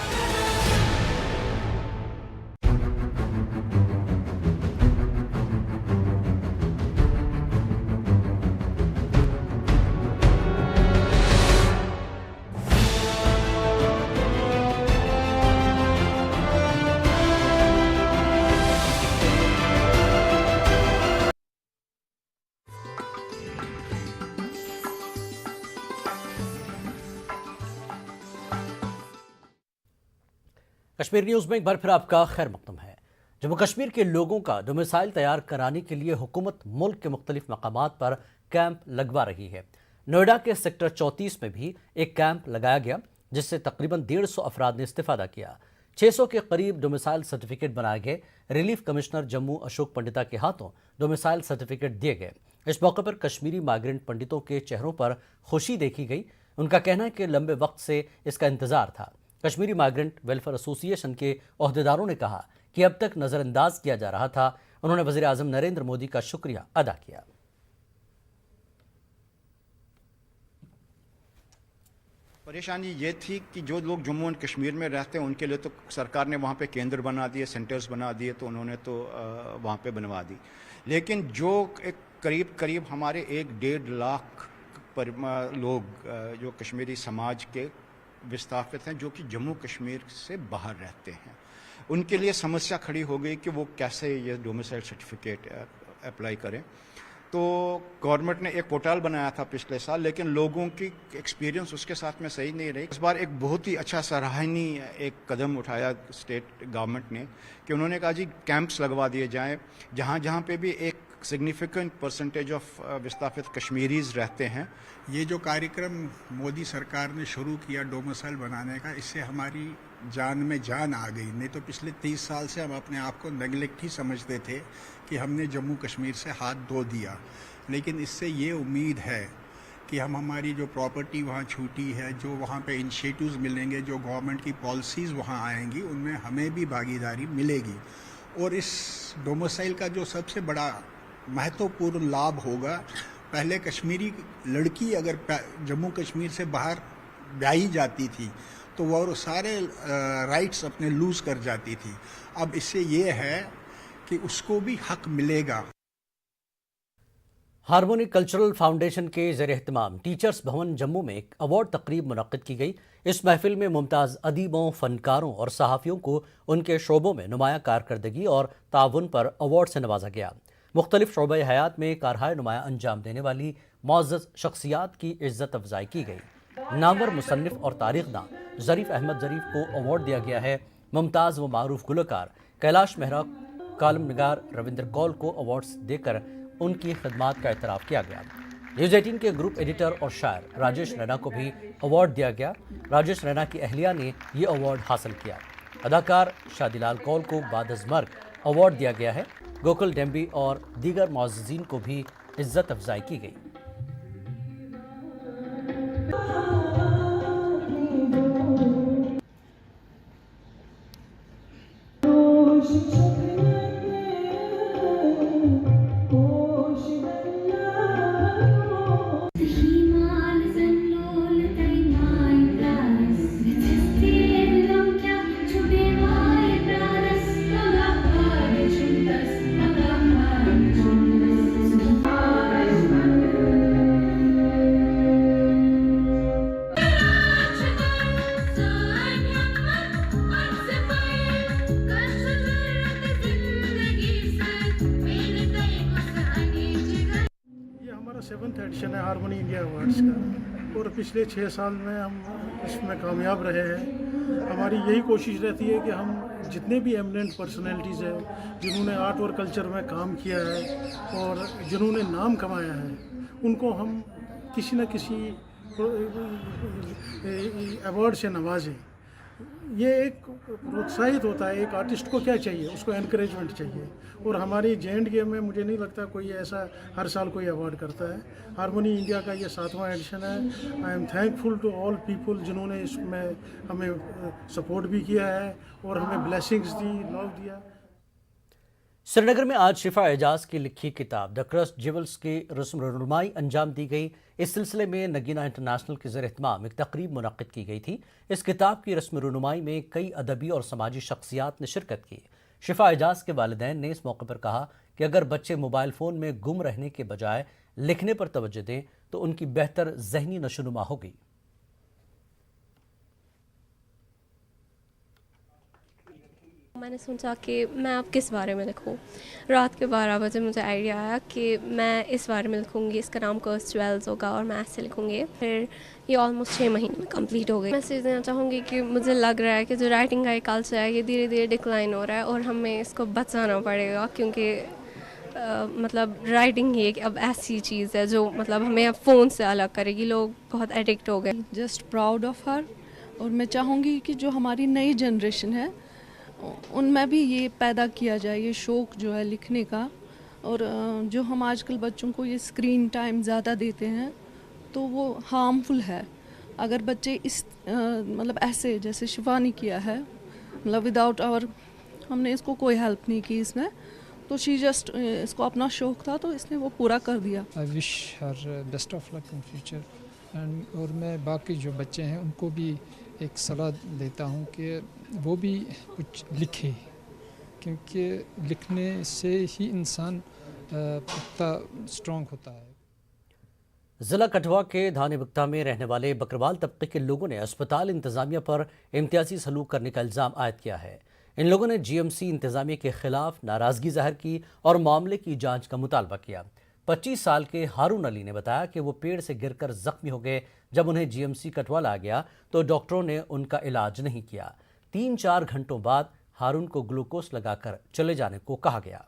Kashmir news में एक बार फिर आपका खैर मकदम है। जम्मू कश्मीर के लोगों का domicile तैयार कराने के लिए हुकूमत मुल्क के मुख्तलिफ मकामात पर कैंप लगवा रही है। नोएडा के सेक्टर 34 में भी एक कैंप लगाया गया, जिससे तकरीबन 150 अफराद ने इस्तेफादा किया। 600 के करीब डोमिसाइल सर्टिफिकेट बनाए गए। रिलीफ कमिश्नर जम्मू अशोक पंडिता के हाथों डोमिसाइल सर्टिफिकेट दिए गए। इस मौके पर कश्मीरी माइग्रेंट पंडितों के चेहरों पर खुशी देखी गई। उनका कहना है कि लंबे वक्त से इसका इंतजार था। कश्मीरी माइग्रेंट वेलफेयर एसोसिएशन के ओहदेदारों ने कहा कि अब तक नज़रअंदाज किया जा रहा था। उन्होंने वज़ीर आज़म नरेंद्र मोदी का शुक्रिया अदा किया। परेशानी ये थी कि जो लोग जम्मू एंड कश्मीर में रहते हैं उनके लिए तो सरकार ने वहाँ पे केंद्र बना दिए, सेंटर्स बना दिए, तो उन्होंने तो वहाँ पे बनवा दी। लेकिन जो एक करीब हमारे 1-1.5 लाख लोग जो कश्मीरी समाज के विस्थापित हैं, जो कि जम्मू कश्मीर से बाहर रहते हैं, उनके लिए समस्या खड़ी हो गई कि वो कैसे ये डोमिसाइल सर्टिफिकेट अप्लाई करें। तो गवर्नमेंट ने एक पोर्टल बनाया था पिछले साल, लेकिन लोगों की एक्सपीरियंस उसके साथ में सही नहीं रही। इस बार एक बहुत ही अच्छा सराहनीय एक कदम उठाया स्टेट गवर्नमेंट ने कि उन्होंने कहा जी कैंप्स लगवा दिए जाएं, जहाँ पे भी एक सिग्निफिकेंट परसेंटेज ऑफ विस्थापित कश्मीरीज रहते हैं। ये जो कार्यक्रम मोदी सरकार ने शुरू किया डोमिसाइल बनाने का, इससे हमारी जान में जान आ गई। नहीं तो पिछले 30 साल से हम अपने आप को नेगलेक्ट ही समझते थे कि हमने जम्मू कश्मीर से हाथ धो दिया। लेकिन इससे ये उम्मीद है कि हम हमारी जो प्रॉपर्टी वहाँ छूटी है, जो वहाँ पे इनिशिएटिव्स मिलेंगे, जो गवर्नमेंट की पॉलिसीज़ वहाँ आएंगी, उनमें हमें भी भागीदारी मिलेगी। और इस डोमिसाइल का जो सबसे बड़ा महत्वपूर्ण लाभ होगा, पहले कश्मीरी लड़की अगर जम्मू कश्मीर से बाहर ब्याही जाती थी तो वो सारे राइट्स अपने लूज कर जाती थी। अब इससे ये है कि उसको भी हक मिलेगा। हार्मोनी कल्चरल फाउंडेशन के ज़ेर एहतमाम टीचर्स भवन जम्मू में एक अवार्ड तकरीब मुनक्किद की गई। इस महफिल में मुमताज़ अदीबों, फनकारों और सहाफ़ियों को उनके शोबों में नुमाया कारकर्दगी और ताउन पर अवार्ड से नवाजा गया। मुख्तलिफ शोबे हयात में कारहाय नुमाया अंजाम देने वाली मुअज़्ज़ज़ शख्सियात की इज़्ज़त अफजाई की गई। नामवर मुसन्निफ़ और तारीख़दां ज़रीफ़ अहमद ज़रीफ़ को अवार्ड दिया गया है। मुमताज़ व मारूफ गुलकार कैलाश मेहरा, कालम निगार रविंदर कौल को अवार्ड्स देकर उनकी खिदमात का एतराफ़ किया गया। न्यूज़ 18 के ग्रुप एडिटर और शायर राजेश रैना को भी अवार्ड दिया गया। राजेश रैना की अहलिया ने ये अवार्ड हासिल किया। अदाकार शादीलाल कौल को बाद-अज़-मर्ग अवार्ड दिया गया है। गोकुल डेम्बी और दीगर मुअज़्ज़ज़ीन को भी इज़्ज़त अफजाई की गई। 7th एडिशन है हारमोनी इंडिया अवार्ड्स का और पिछले 6 साल में हम इसमें कामयाब रहे हैं। हमारी यही कोशिश रहती है कि हम जितने भी एमिनेंट पर्सनैलिटीज़ हैं जिन्होंने आर्ट और कल्चर में काम किया है और जिन्होंने नाम कमाया है, उनको हम किसी न किसी अवार्ड से नवाजें। ये एक प्रोत्साहित होता है। एक आर्टिस्ट को क्या चाहिए, उसको एनकरेजमेंट चाहिए। और हमारी J&K में मुझे नहीं लगता कोई ऐसा हर साल कोई अवार्ड करता है। हारमोनी इंडिया का ये 7वां एडिशन है। I am thankful to all people जिन्होंने इसमें हमें सपोर्ट भी किया है और हमें ब्लेसिंग्स दी, लव दिया। श्रीनगर में आज शिफा एजाज की लिखी किताब द क्रस्ट ज्वेल्स की रस्म रुनुमाई अंजाम दी गई। इस सिलसिले में नगीना इंटरनेशनल के ज़ेर एहतमाम एक तकरीब मुनक़्क़िद की गई थी। इस किताब की रस्म रुनुमाई में कई अदबी और समाजी शख्सियात ने शिरकत की। शिफा एजाज के वालिदैन ने इस मौके पर कहा कि अगर बच्चे मोबाइल फ़ोन में गुम रहने के बजाय लिखने पर तवज्जो दें तो उनकी बेहतर ज़हनी नशोनुमा होगी। मैंने सोचा कि मैं अब किस बारे में लिखूं। रात के 12 बजे मुझे आइडिया आया कि मैं इस बारे में लिखूंगी। इसका नाम कर्स्ड ज्वेल्स होगा और मैं ऐसे लिखूंगी। फिर ये ऑलमोस्ट 6 महीने में कंप्लीट हो गई। मैं देना चाहूँगी कि मुझे लग रहा है कि जो राइटिंग का ये कल्चर है ये धीरे धीरे डिक्लाइन हो रहा है और हमें इसको बचाना पड़ेगा, क्योंकि मतलब राइटिंग ही एक अब ऐसी चीज़ है जो मतलब हमें अब फ़ोन से अलग करेगी। लोग बहुत एडिक्ट हो गए। Just proud of her. और मैं चाहूँगी कि जो हमारी नई जनरेशन है उनमें भी ये पैदा किया जाए, ये शौक़ जो है लिखने का। और जो हम आजकल बच्चों को ये स्क्रीन टाइम ज़्यादा देते हैं तो वो हार्मफुल है। अगर बच्चे इस मतलब ऐसे जैसे शिफा ने किया है, मतलब विदाउट आवर, हमने इसको कोई हेल्प नहीं की इसमें, तो शी जस्ट इसको अपना शौक़ था तो इसने वो पूरा कर दिया। I wish her best of luck in future. And और मैं बाकी जो बच्चे हैं उनको भी एक सलाह देता हूँ कि वो भी कुछ लिखे, क्योंकि लिखने से ही इंसान पुख्ता स्ट्रॉन्ग होता है। ज़िला कठुआ के धानेबुक्ता में रहने वाले बकरवाल तबके के लोगों ने अस्पताल इंतज़ामिया पर इम्तियाजी सलूक करने का इल्ज़ाम आयद किया है। इन लोगों ने GMC इंतज़ामिया के खिलाफ नाराज़गी ज़ाहिर की और मामले की जांच का मुतालबा किया। 25 साल के हारून अली ने बताया कि वो पेड़ से गिरकर जख्मी हो गए। जब उन्हें GMC कठुआ लाया गया तो डॉक्टरों ने उनका इलाज नहीं किया। 3-4 घंटों बाद हारून को ग्लूकोज लगाकर चले जाने को कहा गया।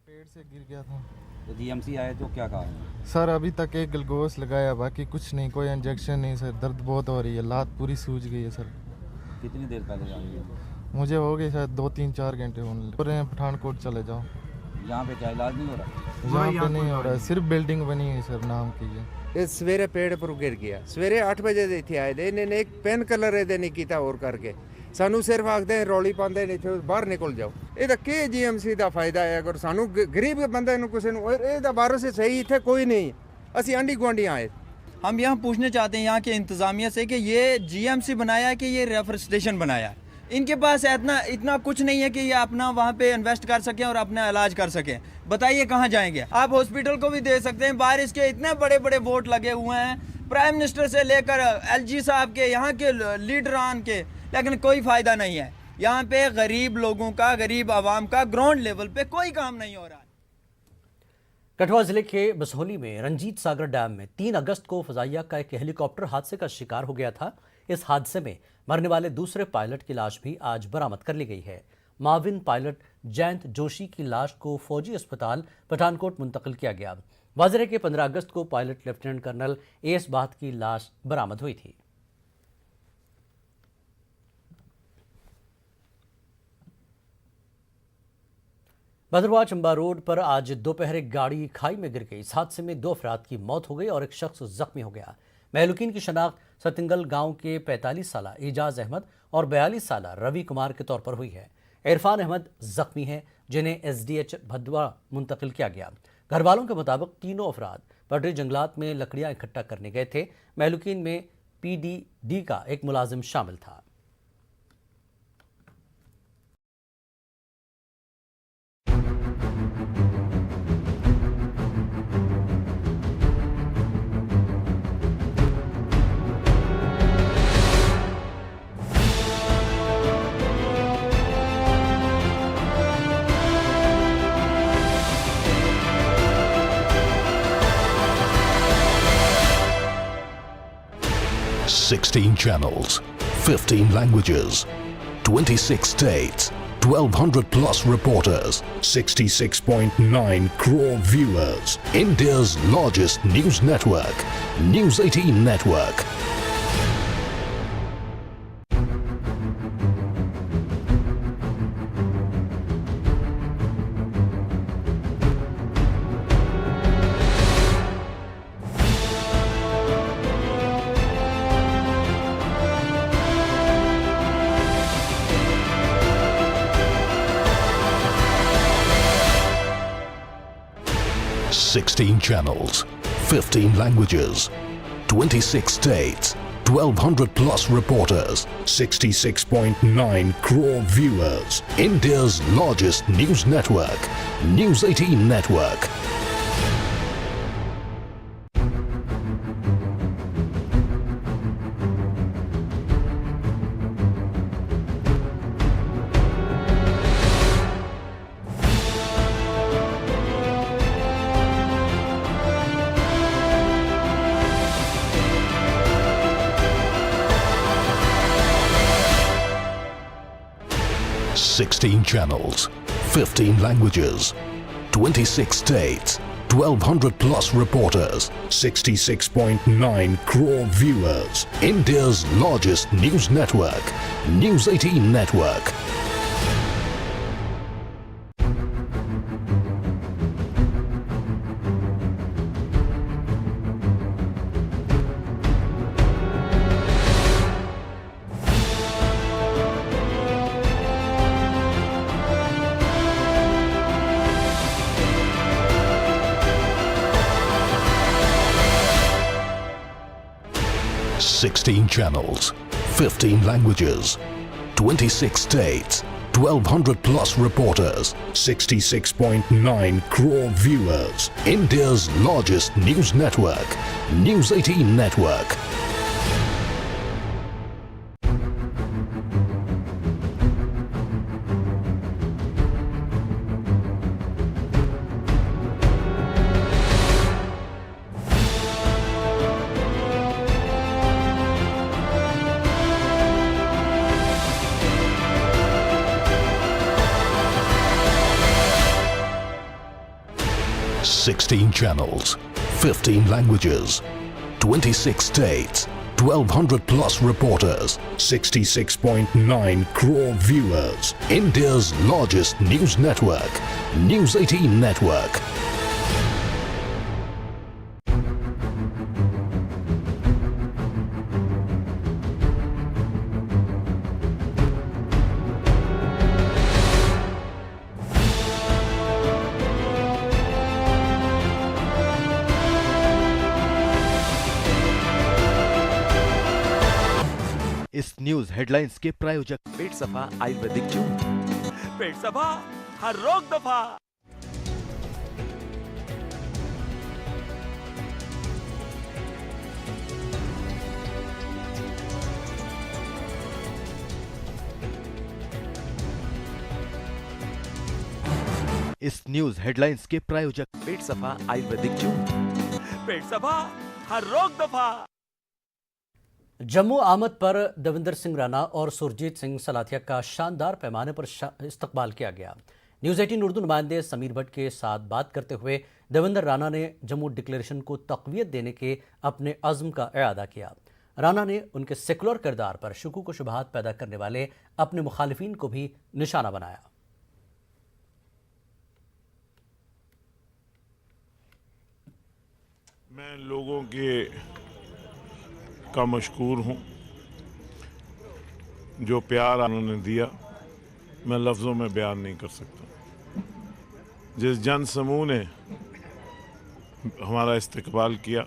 पेड़ से गिर गया था तो GMC आए तो क्या कहा? सर अभी तक एक ग्लूकोज लगाया, बाकी कुछ नहीं, कोई इंजेक्शन नहीं सर। दर्द बहुत हो रही है, लात पूरी सूज गई है सर। कितनी देर पहले जाएंगे? मुझे हो गई शायद 2-3-4 घंटे होने। पठानकोट चले जाओ। यहाँ पे क्या इलाज नहीं हो रहा? यहाँ पे नहीं हो रहा है, सिर्फ बिल्डिंग बनी हुई सर नाम की है। ये सवेरे पेड़ पर गिर गया, सवेरे 8 बजे दे थे आए दे, इन्हें एक पेन कलर दे नहीं किया और करके सानू सिर्फ आखते रौली पाते नहीं थे बाहर निकल जाओ। ये के GMC का फायदा है? अगर सानू गरीब बंदे किसी बाहरों से सही इतने कोई नहीं, असी आंडी गुआढ़ी आए। हम यहाँ पूछना चाहते हैं यहाँ के इंतज़ामिया से कि ये GMC बनाया है कि ये रेफर स्टेशन बनाया है? इनके पास इतना कुछ नहीं है कि ये अपना वहाँ पे इन्वेस्ट कर सकें और अपना इलाज कर सकें। बताइए कहाँ जाएंगे? आप हॉस्पिटल को भी दे सकते हैं, बाहर इसके इतने बड़े बड़े बोर्ड लगे हुए हैं, प्राइम मिनिस्टर से लेकर LG साहब के, यहाँ के लीडरान के, लेकिन कोई फ़ायदा नहीं है। यहाँ पे गरीब लोगों का, गरीब आवाम का ग्राउंड लेवल पे कोई काम नहीं हो रहा। कठुआ जिले के बसोली में रंजीत सागर डैम में 3 अगस्त को फजाइया का एक हेलीकॉप्टर हादसे का शिकार हो गया था। इस हादसे में मरने वाले दूसरे पायलट की लाश भी आज बरामद कर ली गई है। माविन पायलट जयंत जोशी की लाश को फौजी अस्पताल पठानकोट मुंतकिल किया गया। वाज़ेह है कि 15 अगस्त को pilot lieutenant colonel AS Bath की लाश बरामद हुई थी। भद्रवाह चंबा रोड पर आज दोपहर एक गाड़ी खाई में गिर गई। इस हादसे में 2 अफराद की मौत हो गई और एक शख्स जख्मी हो गया। महलूकीन की शनाख्त सतिंगल गांव के 45 साला एजाज अहमद और 42 साला रवि कुमार के तौर पर हुई है। इरफान अहमद जख्मी हैं, जिन्हें SDH भदवा मुंतकिल किया गया। घर वालों के मुताबिक तीनों अफराद पटरी जंगलात में लकड़ियां इकट्ठा करने गए थे। महलूकीन में PDD का एक मुलाजिम शामिल था। 16 channels, 15 languages, 26 states, 1200 plus reporters, 66.9 crore viewers. India's largest news network, News 18 Network. Sixteen channels, 15 languages, 26 states, 1200 plus reporters, 66.9 crore viewers. India's largest news network, News 18 Network. Sixteen channels, 15 languages, 26 states, 1200 plus reporters, 66.9 crore viewers. India's largest news network, News 18 Network. Sixteen channels, 15 languages, 26 states, 1200 plus reporters, 66.9 crore viewers. India's largest news network, News 18 Network. Sixteen channels, 15 languages, 26 states, 1200 plus reporters, 66.9 crore viewers. India's largest news network, News 18 Network. इस news headlines के प्रायोजक पेट सफा आयुर्वेदिक चूर्ण, पेट सफा हर रोग दफा। इस news headlines के प्रायोजक पेट सफा आयुर्वेदिक चूर्ण, पेट सफा हर रोग दफा। जम्मू आमद पर देवेंद्र सिंह राणा और सुरजीत सिंह सलाथिया का शानदार पैमाने पर इस्तकबाल किया गया। न्यूज़ 18 उर्दू नुमाइंदे समीर भट्ट के साथ बात करते हुए देवेंद्र राणा ने जम्मू डिक्लेरेशन को तक़वियत देने के अपने अज़्म का इआदा किया। राणा ने उनके सेकुलर किरदार पर शुकूक व शुबहात पैदा करने वाले अपने मुखालिफिन को भी निशाना बनाया। मैं लोगों के का मशकूर हूँ, जो प्यार उन्होंने दिया मैं लफ्ज़ों में बयान नहीं कर सकता। जिस जन समूह ने हमारा इस्तकबाल किया,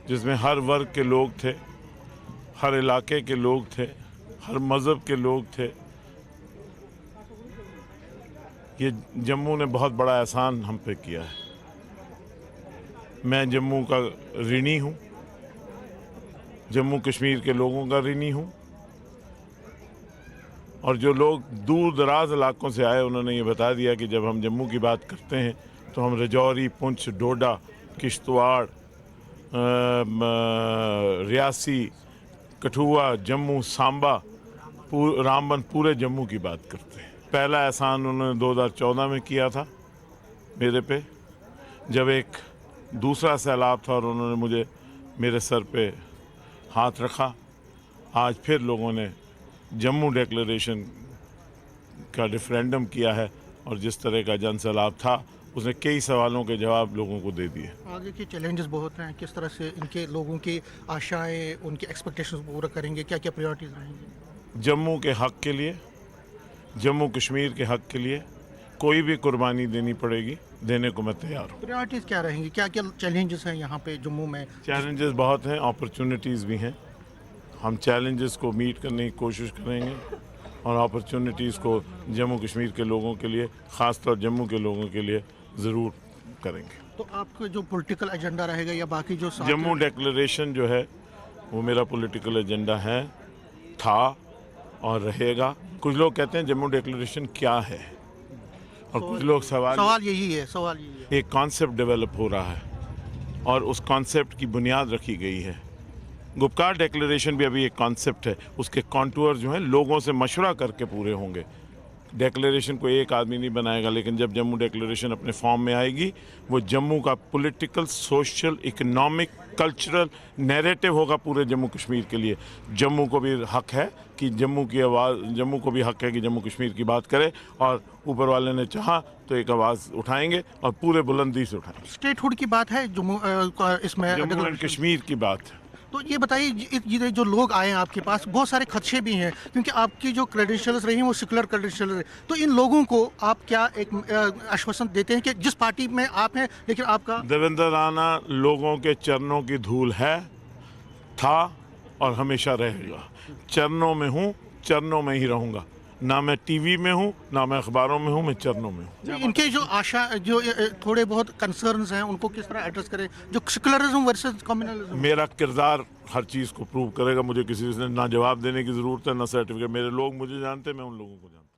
जिसमें हर वर्ग के लोग थे, हर इलाके के लोग थे, हर मज़हब के लोग थे, ये जम्मू ने बहुत बड़ा एहसान हम पे किया है। मैं जम्मू का ऋणी हूँ, जम्मू कश्मीर के लोगों का ऋणी हूँ, और जो लोग दूर दराज इलाकों से आए उन्होंने ये बता दिया कि जब हम जम्मू की बात करते हैं तो हम रजौरी, पुंछ, डोडा, किश्तवाड़, रियासी, कठुआ, जम्मू, सांबा, रामबन, पूरे जम्मू की बात करते हैं। पहला एहसान उन्होंने 2014 में किया था मेरे पे, जब एक दूसरा सैलाब था और उन्होंने मुझे मेरे सर पे हाथ रखा। आज फिर लोगों ने जम्मू डिक्लेरेशन का रेफरेंडम किया है और जिस तरह का जन सैलाब था उसने कई सवालों के जवाब लोगों को दे दिए। आगे के चैलेंजेस बहुत हैं, किस तरह से इनके लोगों की आशाएं, उनकी एक्सपेक्टेशंस पूरा करेंगे, क्या क्या प्रायोरिटीज़ रहेंगी? जम्मू के हक़ के लिए, जम्मू कश्मीर के हक़ के लिए कोई भी कुर्बानी देनी पड़ेगी, देने को मैं तैयार हूँ। प्रायोरिटीज़ क्या रहेंगी, क्या क्या चैलेंजेस हैं यहाँ पे जम्मू में? चैलेंजेस बहुत हैं, अपॉर्चुनिटीज़ भी हैं। हम चैलेंजेस को मीट करने की कोशिश करेंगे और अपॉर्चुनिटीज़ को जम्मू कश्मीर के लोगों के लिए, ख़ासतौर जम्मू के लोगों के लिए ज़रूर करेंगे। तो आपका जो पॉलिटिकल एजेंडा रहेगा या बाकी जो जम्मू डिक्लेरेशन जो है वो मेरा पॉलिटिकल एजेंडा है, था और रहेगा। कुछ लोग कहते हैं जम्मू डिक्लेरेशन क्या है और कुछ लोग सवाल यही है। एक कॉन्सेप्ट डेवलप हो रहा है और उस कॉन्सेप्ट की बुनियाद रखी गई है। गुपकार डिक्लेरेशन भी अभी एक कॉन्सेप्ट है, उसके कॉन्टूर जो हैं लोगों से मशवरा करके पूरे होंगे। डिक्लेरेशन को एक आदमी नहीं बनाएगा, लेकिन जब जम्मू डिक्लेरेशन अपने फॉर्म में आएगी वो जम्मू का political, social, economic, cultural narrative होगा पूरे जम्मू कश्मीर के लिए। जम्मू को भी हक है कि जम्मू की आवाज़, जम्मू को भी हक है कि जम्मू कश्मीर की बात करे और ऊपर वाले ने चाहा तो एक आवाज़ उठाएंगे और पूरे बुलंदी से उठाएंगे। स्टेटहुड की बात है जम्मू इसमें, जम्मू एंड कश्मीर की बात है। तो ये बताइए, ये जो लोग आए हैं आपके पास, बहुत सारे खदशे भी हैं क्योंकि आपकी जो क्रेडेंशियल्स रही हैं वो सेकुलर क्रेडेंशियल्स रही। तो इन लोगों को आप क्या एक आश्वासन देते हैं कि जिस पार्टी में आप हैं लेकिन आपका देवेंद्र राणा लोगों के चरणों की धूल है, था और हमेशा रहेगा। चरणों में हूँ, चरणों में ही रहूँगा। ना मैं टीवी में हूँ, ना मैं अखबारों में हूँ, मैं चरणों में हूँ। इनके जो आशा, जो थोड़े बहुत कंसर्न्स हैं, उनको किस तरह एड्रेस करें, जो सेकुलरिज्म वर्सेस कम्युनलिज्म? मेरा किरदार हर चीज़ को प्रूव करेगा। मुझे किसी से ना जवाब देने की ज़रूरत है, ना सर्टिफिकेट। मेरे लोग मुझे जानते हैं, मैं उन लोगों को जानता हूँ।